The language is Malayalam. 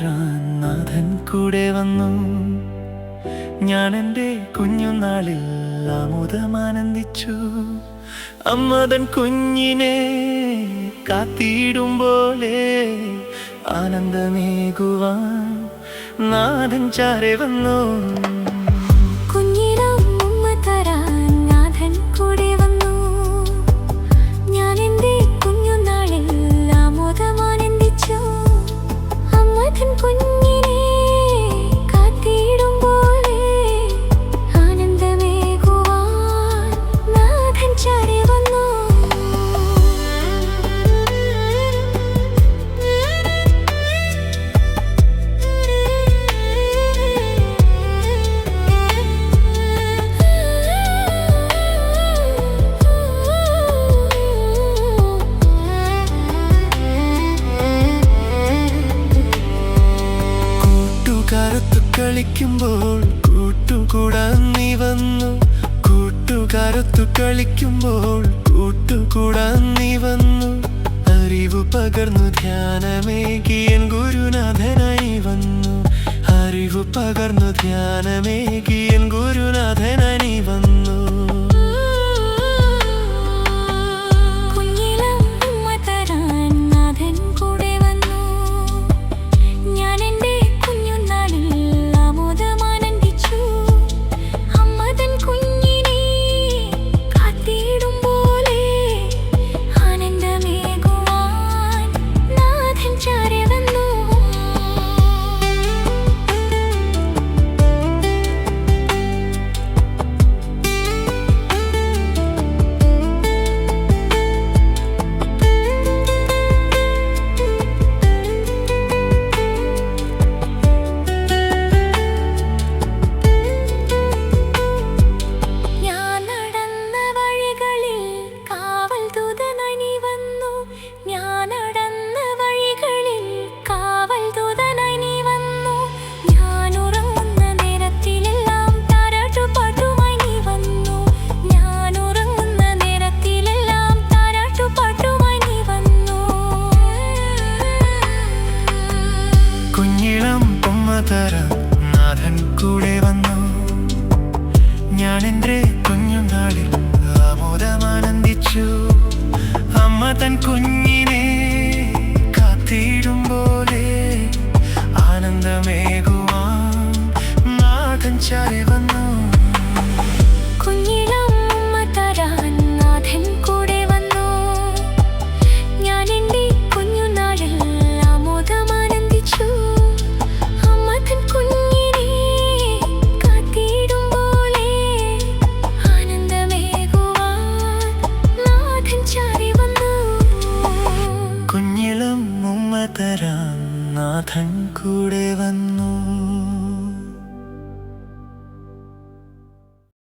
തരാൻ നാഥൻ കൂടെ വന്നു. ഞാൻ എൻ്റെ കുഞ്ഞുനാളിൽ ആമോദമാനന്ദിച്ചു. അമ്മതൻ കുഞ്ഞിനെ കാത്തിടുമ്പോലെ ആനന്ദമേകുവാൻ നാഥൻ ചാരെ വന്നു. കളിക്കുമ്പോൾ കൂട്ടുകൂടാൻ നീ വന്നു. കൂട്ടുകാരൊത്തു കളിക്കുമ്പോൾ കൂട്ടുകൂടാൻ നീ വന്നു. അറിവു പകർന്നു ധ്യാനമേകിയൻ ഗുരുനാഥനായി വന്നു. അറിവു പകർന്നു ധ്യാനമേകിയൻ ഗുരുനാഥനായി വന്നു. നാഥൻ കൂടെ വന്നു. ഞാൻ എൻ്റെ കുഞ്ഞുനാളിൽ ആമോദമാനന്ദിച്ചു. അമ്മ തൻ കുഞ്ഞിനെ കാത്തിടുമ്പോലെ ആനന്ദമേകുവാൻ നാഥൻ ചാരെ വന്നു. നാഥൻ കൂടെ വന്നു.